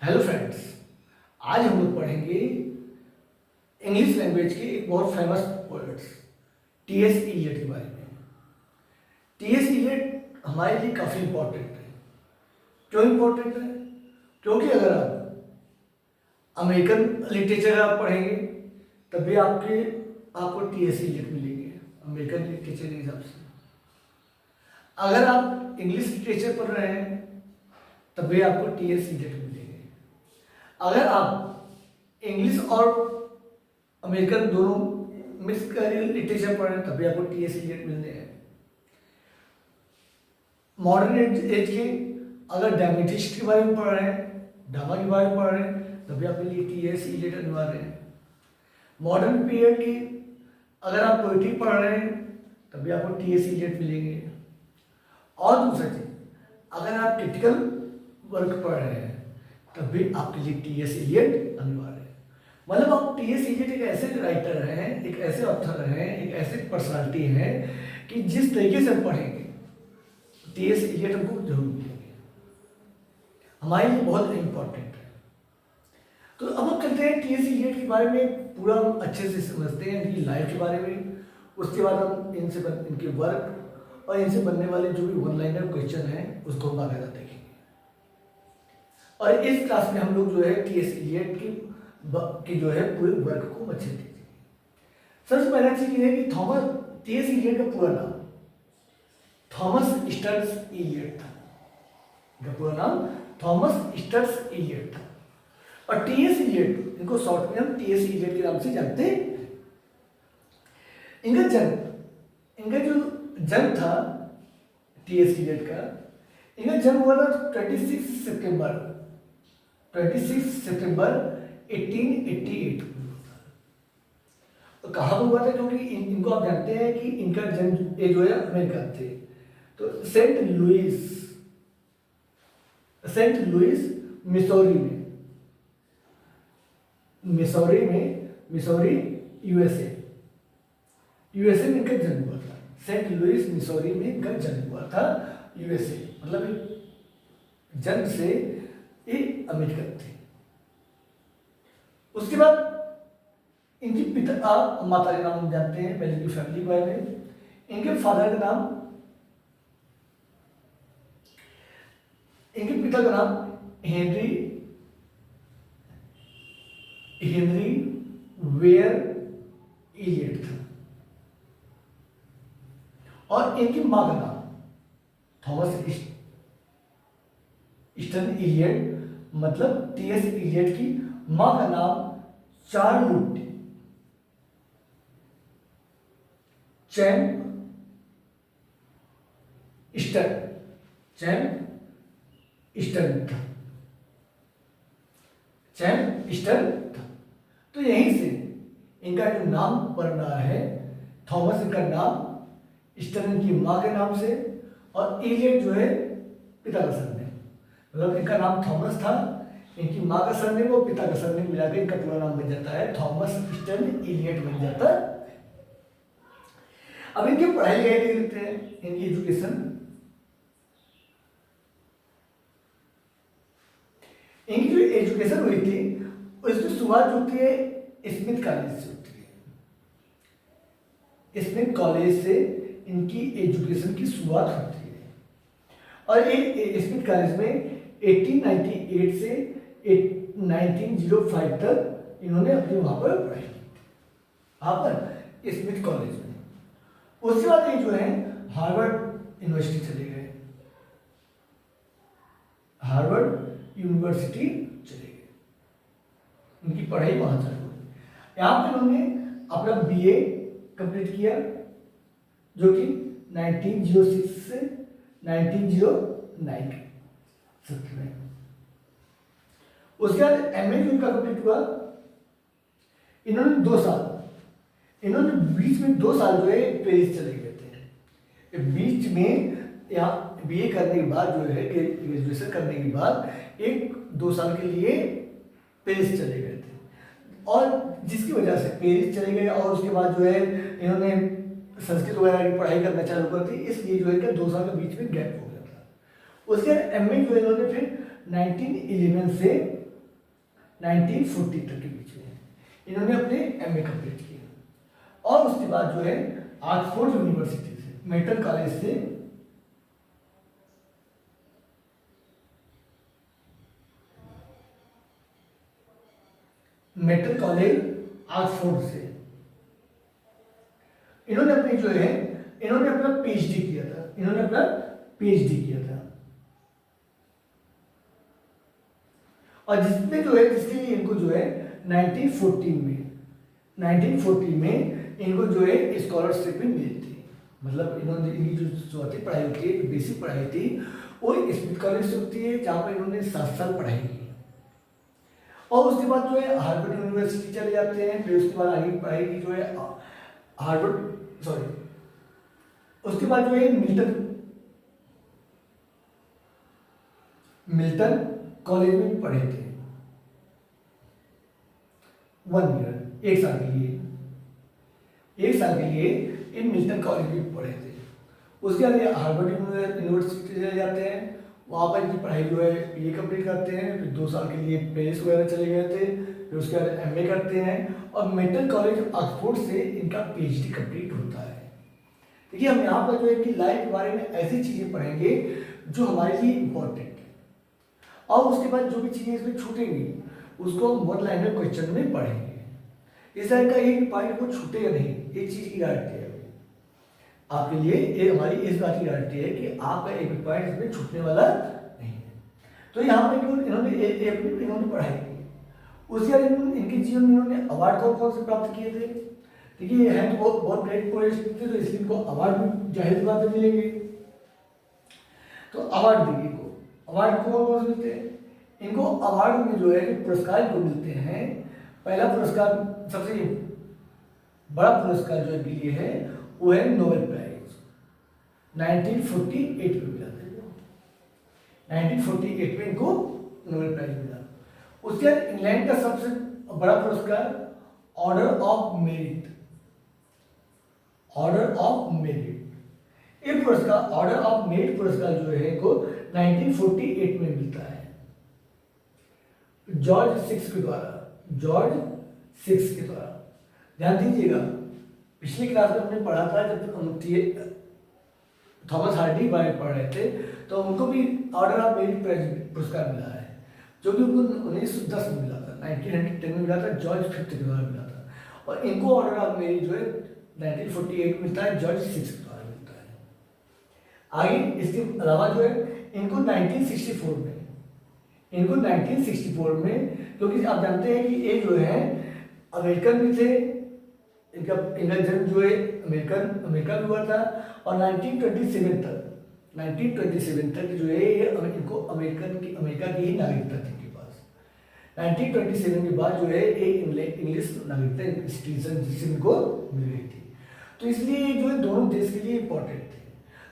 Hello friends, आज हम लोग पढ़ेंगे इंग्लिश लैंग्वेज के एक बहुत फेमस पोएट्स टी.एस. इलियट के बारे में। टी.एस. इलियट हमारे लिए काफ़ी इम्पोर्टेंट है। क्यों इम्पोर्टेंट है? क्योंकि अगर आप अमेरिकन लिटरेचर आप पढ़ेंगे तब भी आपको टी.एस. इलियट मिलेंगे अमेरिकन लिटरेचर के हिसाब से। अगर आप इंग्लिश लिटरेचर पढ़ रहे हैं तब भी आपको टी.एस. इलियट मिलेंगे। अगर आप इंग्लिश और अमेरिकन दोनों मिक्स कर लिटरेचर पढ़ रहे हैं तभी आपको टी.एस. इलियट मिलने हैं। मॉडर्न एज के अगर ड्रामेटिस्ट के बारे में पढ़ रहे हैं, ड्रामा के बारे में पढ़ रहे हैं तभी आपके लिए टी.एस. इलियट अनिवार्य है। मॉडर्न पीरियड की अगर आप पोइट्री पढ़ रहे हैं तभी आपको टी.एस. इलियट मिलेंगे। और दूसरा चीज, अगर आप क्रिटिकल वर्क पढ़ रहे हैं तब भी आपके लिए टी.एस. इलियट अनिवार्य है। मतलब आप टी.एस. इलियट एक ऐसे राइटर हैं, एक ऐसे ऑथर हैं, एक ऐसे पर्सनालिटी हैं कि जिस तरीके से हम पढ़ेंगे टी.एस. इलियट हमको जरूर मिलेंगे। हमारे लिए बहुत इम्पोर्टेंट है। तो अब हम करते हैं टी.एस. इलियट के बारे में पूरा अच्छे से समझते हैं, इनकी लाइफ के बारे में। उसके बाद हम इनके वर्क और इनसे बनने वाले जो भी वन लाइनर क्वेश्चन हैं उसको हम बाकायदा देखेंगे। और इस क्लास में हम लोग जो है टी.एस. इलियट की जो है पूरे वर्क को अच्छे देखेंगे। सबसे पहला चीज ये है कि टी.एस. इलियट का पूरा नाम थॉमस स्टर्स इलियट था। इनका पूरा नाम थॉमस स्टर्स इलियट था। और टी.एस. इलियट, इनको शॉर्ट में हम टी.एस. इलियट के नाम से जानते हैं। इनका जो जन्म था टी.एस. इलियट का, इनका जन्म हुआ था 26 सितंबर 1888 को। तो कहाँ पर हुआ था? क्योंकि इनको आप जानते हैं कि इनका जन्म जो है अमेरिका थे। तो सेंट लुइस मिसौरी यूएसए में इनका जन्म हुआ था। सेंट लुइस मिसौरी में इनका जन्म हुआ था, यूएसए। मतलब जन्म से ये अमेरिकन थे। उसके बाद इनकी माता का नाम हम जानते हैं, पहले की फैमिली के बारे में। इनके पिता का नाम हेनरी वेयर इलियट था। और इनकी मां का नाम थॉमस स्टर्न इलियट। मतलब टी.एस. इलियट की मां का नाम चार्लोट चैम था। तो यहीं से इनका जो नाम पड़ रहा है, थॉमस इनका नाम, स्टर्न की मां के नाम से, और इलियट जो है पिता का सरनेम। मतलब इनका नाम थॉमस था, इनकी मां का सरनेम और पिता का सरनेम मिलाकर इनका पूरा नाम बन जाता है, थॉमस स्टर्न इलियट बन जाता है। अब इनकी पढ़ाई लिखाई देख लेते हैं, इनकी एजुकेशन। इनकी जो एजुकेशन हुई थी उसकी शुरुआत होती है स्मिथ कॉलेज से होती है। स्मिथ कॉलेज से इनकी एजुकेशन की शुरुआत होती है। और ये स्मिथ कॉलेज में 1898 से 1905 तक इन्होंने अपनी वहां पर पढ़ाई की थी, वहां पर स्मिथ कॉलेज में। उसके बाद ये जो है हार्वर्ड यूनिवर्सिटी चले गए। उनकी पढ़ाई वहां चालू हुई। यहाँ पे इन्होंने अपना बीए कंप्लीट किया, जो कि 1906 से 1909 में। उसके बाद एमए जो इनका कंप्लीट हुआ, इन्होंने 2 साल, बीच में 2 साल जो है पेरिस चले गए थे। बीच में यहाँ बीए करने के बाद जो है, ग्रेजुएशन करने के बाद 1-2 साल के लिए पेरिस चले गए थे। और जिसकी वजह से पेरिस चले गए और उसके बाद जो है इन्होंने संस्कृत वगैरह की पढ़ाई करना चालू कर दी, इसलिए जो है इनका 2 साल के बीच में गैप हो गया था। उसके एमए जो इन्होंने फिर 1911 से 1940 तक के बीच में इन्होंने अपने एमए कंप्लीट किया। और उसके बाद जो है ऑक्सफोर्ड यूनिवर्सिटी से, मेटन कॉलेज से मेटल कॉलेज ऑक्सफोर्ड से इन्होंने अपनी जो है इन्होंने अपना पीएचडी किया था, इन्होंने अपना पीएचडी किया था। और जिसमें जो है जिसके लिए इनको जो है 1914 में इनको जो है स्कॉलरशिप भी मिली थी। मतलब इन्होंने इनकी जो चौथी पढ़ाई होती है, बेसिक पढ़ाई थी, वो स्मिथ कॉलेज से होती है जहाँ पर इन्होंने 7 साल पढ़ाई की। और उसके बाद जो है हार्वर्ड यूनिवर्सिटी चले जाते हैं। फिर उसके बाद आगे पढ़ाई की जो है उसके बाद जो है मिल्टन कॉलेज में पढ़े थे 1 ईयर, 1 साल के लिए, 1 साल के लिए इन मिल्टन कॉलेज में पढ़े थे। उसके बाद हार्वर्ड यूनिवर्सिटी चले जाते हैं, वहाँ पर इनकी पढ़ाई जो है ये कंप्लीट करते हैं। फिर 2 साल के लिए पेरिस वगैरह चले गए थे। फिर उसके बाद एमए करते हैं और मेटल कॉलेज ऑक्सफोर्ड से इनका पीएचडी कंप्लीट होता है। देखिए हम यहाँ पर जो है कि लाइफ के बारे में ऐसी चीज़ें पढ़ेंगे जो हमारे लिए इम्पोर्टेंट है, और उसके बाद जो भी चीज़ें इसमें छूटेंगी उसको हम वन लाइनर क्वेश्चन में पढ़ेंगे। इस तरह का एक पॉइंट को छूटेगा नहीं, एक चीज़ की गारंटी है आपके लिए। ये हमारी इस बात की गारंटी है कि आपका एक पॉइंट इसमें छूटने वाला नहीं है। तो यहाँ पर इन्होंने पढ़ाई की। उसके बाद इनके जीवन में इन्होंने अवार्ड कौन से प्राप्त किए थे। देखिए ये हैं तो बहुत ग्रेट पोएट थे, तो इसलिए इनको अवार्ड भी जाहिर बात में मिलेंगे। तो अवार्ड देखिए को अवार्ड कौन से मिलते हैं, इनको अवार्ड में जो है पुरस्कार इनको मिलते हैं। पहला पुरस्कार, सबसे बड़ा पुरस्कार जो इनके लिए है वो है नोबेल प्राइज, 1948 में मिला था। 1948 में इनको नोबेल प्राइज मिला। उसके बाद इंग्लैंड का सबसे बड़ा पुरस्कार order of merit, order of merit. ये पुरस्कार ऑर्डर ऑफ मेरिट पुरस्कार जो है इनको 1948 में मिलता है जॉर्ज सिक्स के द्वारा, जॉर्ज सिक्स के द्वारा। ध्यान दीजिएगा, पिछली क्लास में हमने पढ़ा था जब थॉमस हार्डी बारे पढ़ रहे थे तो उनको भी ऑर्डर ऑफ मेरिट पुरस्कार मिला है, जो कि उनको 1910 में मिला था, 1910 में मिला था, जॉर्ज फिफ्थ के द्वारा मिला था। और इनको ऑर्डर ऑफ मेरिट जो है 1948 मिलता है, जॉर्ज सिक्स के द्वारा मिलता है। आगे इसके अलावा जो है इनको 1964 में, क्योंकि आप जानते हैं कि ये जो है अमेरिकन भी थे, इनका जन्म जो है अमेरिका में हुआ था। और 1927 तक जो है ये इनको अमेरिका की ही नागरिकता थी इनके पास। 1927 के बाद जो है ये इंग्लिश नागरिकता सिटीजनशिप इनको मिल गई थी। तो इसलिए जो है दोनों देश के लिए इम्पोर्टेंट थे।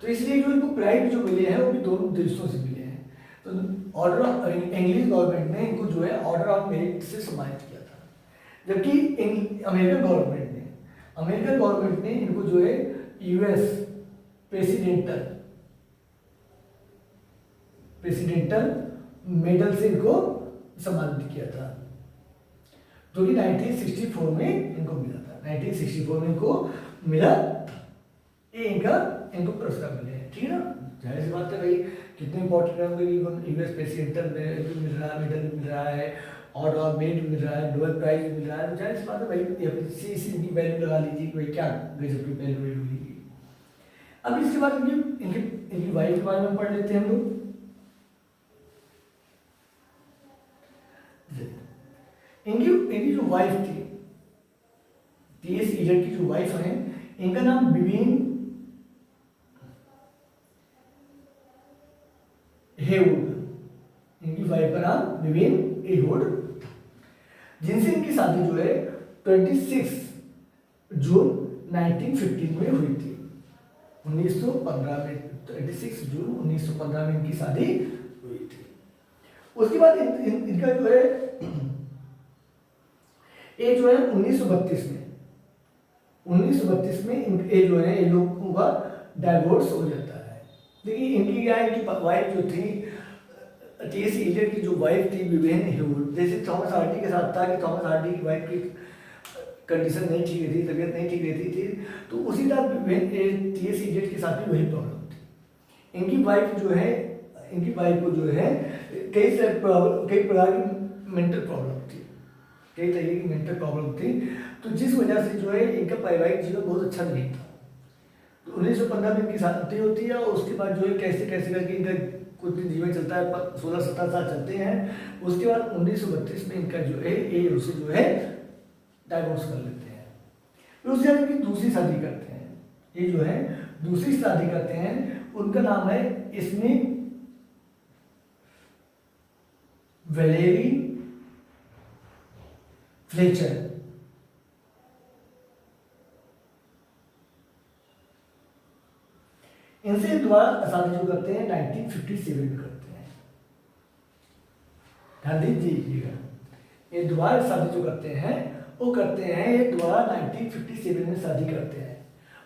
तो इसलिए जो इनको प्राइज जो मिले हैं वो भी दोनों देशों से मिले हैं। तो ऑर्डर ऑफ इंग्लिश गवर्नमेंट ने इनको जो है ऑर्डर ऑफ मेरिट से सम्मानित किया था, जबकि अमेरिकन गवर्नमेंट ने इनको जो है यूएस प्रेसिडेंटल मेडल से इनको सम्मानित किया था, जो कि 1964 में इनको मिला था। 1964 में इनको मिला था, ये इनको पुरस्कार मिले हैं। ठीक है ना, जाहिर सी बात है भाई, कितने इंपॉर्टेंट है उनको। यूएस प्रेसिडेंटल मिल रहा है, मेडल मिल रहा है, ऑर्डर ऑफ मेरिट मिल रहा है, नोबेल प्राइज मिल रहा है। तो जाहिर सी बात है भाई, इनकी वैल्यू लगा लीजिए कि भाई क्या गजब की वैल्यू होगी। अब इसके बाद इनकी वाइफ के बारे में पढ़ लेते हैं हम लोग। इनकी जो वाइफ थी, टी.एस. इलियट की जो वाइफ है, इनका नाम विवियन हेवुड, इनकी वाइफ का नाम विवियन हेवुड, जिनसे इनकी शादी जो है 26 जून 1915 में हुई थी। 1915 में 26 जून 1915 में इनकी शादी हुई थी। उसके बाद इनका जो है ये जो है 1932 में ये जो है ये लोगों का डाइवोर्स हो जाता है। देखिए इनकी क्या है, इनकी वाइफ जो थी टीएस इलियट की जो वाइफ थी विवियन ह्यूड, जैसे थॉमस हार्डी के साथ था कि थॉमस हार्डी की वाइफ की कंडीशन नहीं ठीक रहती, तबीयत नहीं ठीक रहती थी, तो उसी तरह टीएस इलियट के साथ भी वही प्रॉब्लम थी। इनकी वाइफ जो है, इनकी वाइफ को जो है कई प्रकार की मेंटल प्रॉब्लम थी, कई तरीके की मेंटल प्रॉब्लम थी, तो जिस वजह से जो है इनका पारिवारिक जीवन बहुत अच्छा नहीं था। तो 1915 में इनकी शादी होती है और उसके बाद जो है कैसे कैसे करके इनका कुछ दिन जीवन चलता है, 16-17 साल चलते हैं। उसके बाद 1932 में इनका जो है ये उसे जो है डाइवोर्स कर लेते हैं। फिर उसके बाद इनकी दूसरी शादी करते हैं, ये जो है दूसरी शादी करते हैं, उनका नाम है स्मिथ वेलेरी फ्लेचर। इनसे दोबारा शादी जो करते हैं 1957 में करते हैं। ध्यान दीजिएगा, ये दोबारा शादी जो करते हैं वो करते हैं, ये दोबारा 1957 में शादी करते हैं।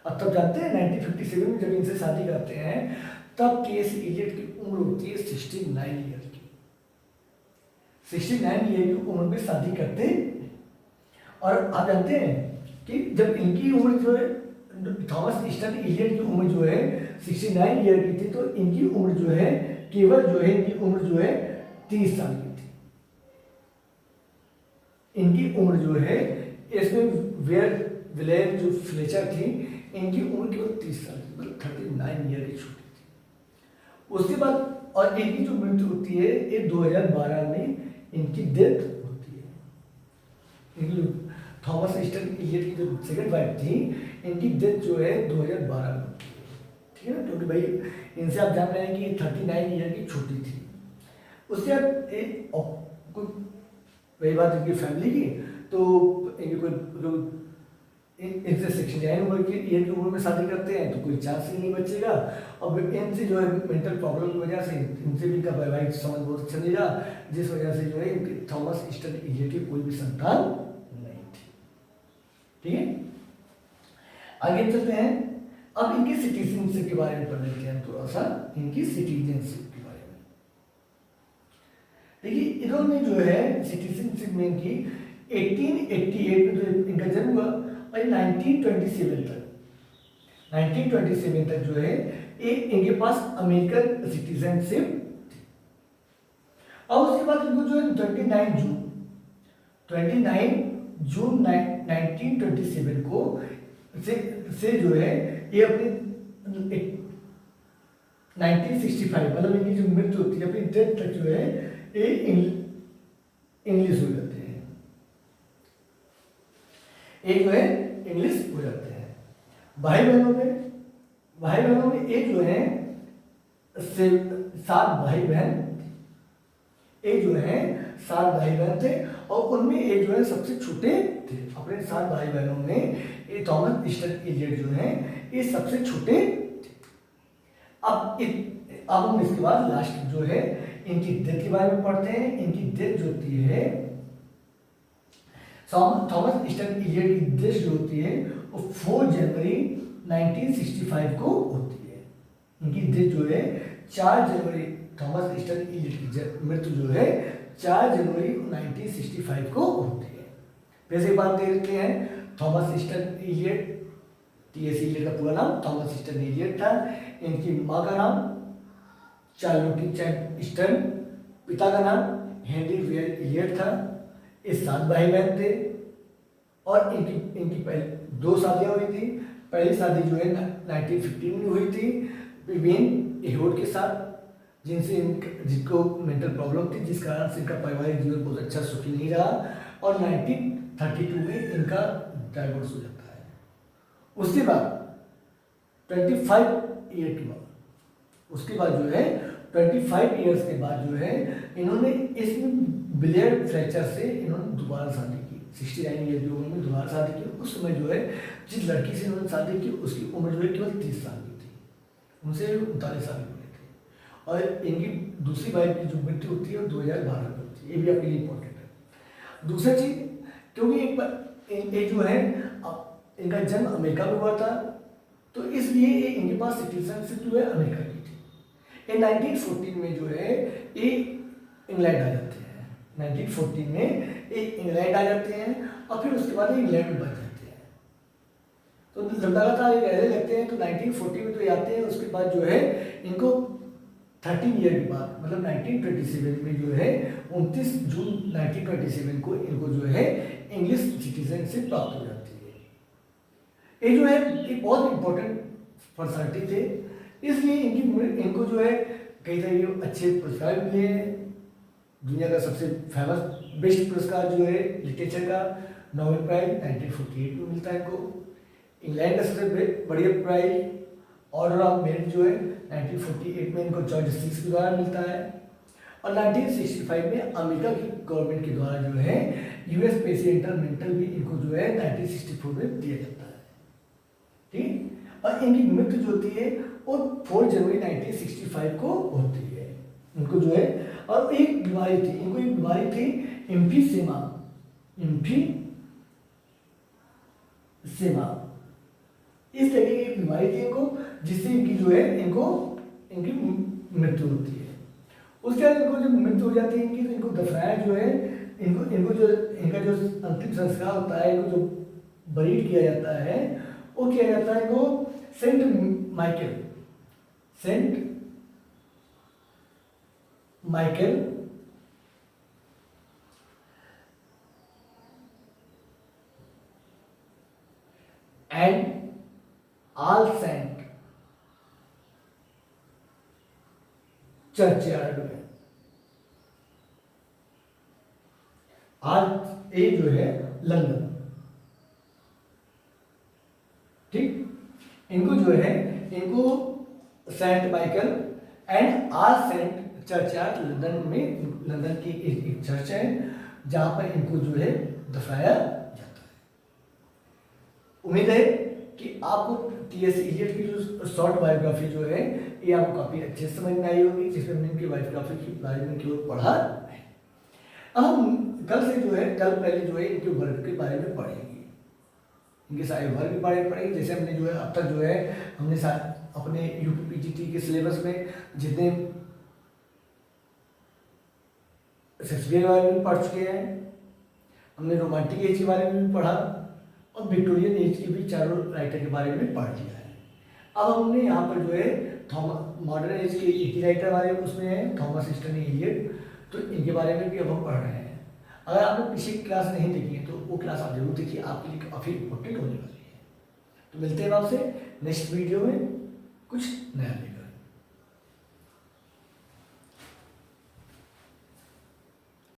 और तब जानते हैं 1957 में जब इनसे शादी करते हैं तब टीएस इलियट की उम्र होती है 69 ईयर की। 69 ईयर की उम्र में शादी करते हैं। और आप जानते हैं कि जब इनकी उम्र जो है, थॉमस ईस्टन इलियट की उम्र जो है 69 ईयर की थी, तो इनकी उम्र जो है केवल जो है इनकी उम्र जो है 30 साल की थी। इनकी उम्र जो है इसमें विलेयर जो फ्लेचर थी, इनकी उम्र केवल 30 साल की, मतलब 39 ईयर की छोटी थी। उसके बाद और इनकी जो मृत्यु होती है ये 2012 में इनकी डेथ होती है। इनकी थॉमस ईस्टन इलियट की जो सेकंड वाइफ थी, इनकी डेथ जो है 2012 में होती है, ठीक है ना, क्योंकि भाई इनसे आप जान रहे हैं कि 39 ईयर की छोटी थी। उसके बाद वही बात इनकी फैमिली की, तो इनके कोई लोग इनसे 69 उम्र की ईयर की उम्र में शादी करते हैं तो कोई चांस ही नहीं बचेगा। और इनसे जो है मेंटल प्रॉब्लम की वजह से इनसे भी इनका वैवाहिक संबंध बहुत अच्छा नहीं रहा, जिस वजह से जो है इनकी थॉमस ईस्टन इलियट की कोई भी संतान नहीं थी। ठीक है, आगे चलते हैं। अब इनकी सिटीजनशिप के बारे में पढ़ लेते हैं थोड़ा सा, इनकी सिटीजनशिप के बारे में। देखिए इन्होंने जो है सिटीजनशिप में इनकी 1888 में जो इनका जन्म हुआ और 1927 तक जो है इनके पास अमेरिकन सिटीजनशिप थी। और उसके बाद इनको जो है 29 जून 1927 को से जो है ये अपनी 1965 मतलब इनकी जो मृत्यु होती है अपनी डेथ तक जो है ये इंग्लिश हो जाते हैं, एक जो है इंग्लिश हो जाते हैं। भाई बहनों में एक जो है 7 भाई बहन, एक जो है 7 भाई बहन थे और उनमें एक जो है सबसे छोटे थे। अपने 7 भाई बहनों में ये थॉमस ईस्टन इलियट जो है ये सबसे छोटे थे। अब हम इसके बाद लास्ट जो है इनकी डेथ के बारे में पढ़ते हैं। इनकी डेथ जो होती है थॉमस ईस्टन इलियट की डेथ जो होती है वो 4 जनवरी 1965 को होती है। इनकी डेथ जो है 4 जनवरी, थॉमस ईस्टन इलियट की मृत्यु जो है 4 जनवरी 1965 को होती है। वैसे बात दे देते हैं, Thomas Stearns Eliot, TS Eliot का पूरा नाम थॉमस ईस्टन इलियट था। इनकी माँ का नाम चार्लोटी ईस्टन, पिता का नाम हेनरी वेयर इलियट था। ये 7 भाई बहन थे और इनकी पहले 2 शादियाँ हुई थी। पहली शादी जो है 1915 में हुई थी विवियन ह्यूड के साथ, जिनको मेंटल प्रॉब्लम थी, जिस कारण से इनका पारिवारिक जीवन बहुत अच्छा सुखी नहीं रहा और 1932 में इनका डाइवोर्स हो जाता है। उसके बाद 25 ईयर के बाद, उसके बाद जो है 25 ईयर्स के बाद जो है इन्होंने इस विलियम फ्लेचर से इन्होंने दोबारा शादी की। 69 ईयर की उम्र में दोबारा शादी की। उस समय जो है जिस लड़की से इन्होंने शादी की उसकी उम्र जो है केवल 30 साल की थी, उनसे 39 साल की थे। और इनकी दूसरी वाइफ की जो मृत्यु होती है वो 2012 में होती है। ये भी आपके लिए इंपॉर्टेंट है। दूसरी चीज, क्योंकि एक जो है इनका जन्म अमेरिका में हुआ था तो इसलिए इनके पास सिटीजनशिप जो है अमेरिका की थी। 1914 में जो है ये इंग्लैंड आ जाते हैं। 1914 में ये इंग्लैंड आ जाते हैं और फिर उसके बाद ये इंग्लैंड में बच जाते हैं। तो लगातार ये रहने लगते हैं। तो 1940 में तो ये आते हैं, उसके बाद जो है इनको 13 ईयर के बाद मतलब 1927 में जो है 29 जून 1927 को इनको जो है इंग्लिश सिटीजनशिप प्राप्त हो जाती है। ये जो है एक बहुत इंपॉर्टेंट पर्सनालिटी थे, इसलिए इनको जो है कई तरह के अच्छे पुरस्कार मिले हैं। दुनिया का सबसे फेमस बेस्ट पुरस्कार जो है लिटरेचर का नोबेल प्राइज 1948 में मिलता है इनको। इंग्लैंड का सबसे बढ़िया प्राइज ऑर्डर ऑफ मेरिट जो है 1948 में इनको जॉर्ज सिक्स के द्वारा मिलता है। और 1965 में अमेरिका की गवर्नमेंट के द्वारा जो है यूएस प्रेसिडेंटल मेडल भी इनको जो है 1964 में दिया जाता है। ठीक, और इनकी मृत्यु जो होती है वो 4 जनवरी 1965 को होती है। इनको जो है और एक बीमारी थी, इनको एक बीमारी थी एम्फीसेमा। इस तरह की एक बीमारी थी इनको, जिससे इनकी जो है इनकी मृत्यु होती है। उसके बाद इनको जब मृत्यु हो जाती है इनकी, तो इनको दफनाया जो है इनको जो इनका जो अंतिम संस्कार होता है, इनको जो बरीड किया जाता है वो किया जाता है इनको Saint Michael and all saints churchyard में। आज ये जो है लंदन। ठीक, इनको जो है इनको Saint Michael and all saints churchyard London की एक चर्च है जहां पर इनको जो है दफनाया जाता है। उम्मीद है कि आपको टीएस इलियट की जो शॉर्ट बायोग्राफी जो है ये आपको काफ़ी अच्छे से समझ में आई होगी, जिसमें हमने इनकी बायोग्राफी के बारे में केवल पढ़ा है। अब हम कल पहले जो है इनके वर्क के बारे में पढ़ेंगे, इनके सारे वर्क के बारे में पढ़ेंगे। जैसे हमने जो है अब तक जो है हमने अपने यूपीपीजीटी के सिलेबस में जितने शेक्सपियर के बारे में पढ़ चुके हैं, हमने रोमांटिक एज के बारे में भी पढ़ा और विक्टोरियन एज के भी चारों राइटर के बारे में पढ़ लिया है। अब हमने यहाँ पर जो है मॉडर्न एज के एक ही राइटर बारे में उसमें है थॉमस ईस्टर्न इलियट, तो इनके बारे में भी अब हम पढ़ रहे हैं। अगर आपने पिछली क्लास नहीं देखी है तो वो क्लास आप जरूर देखिए, आपके लिए काफ़ी इंपॉर्टेंट होने वाली है। तो मिलते हैं आपसे नेक्स्ट वीडियो में कुछ नया।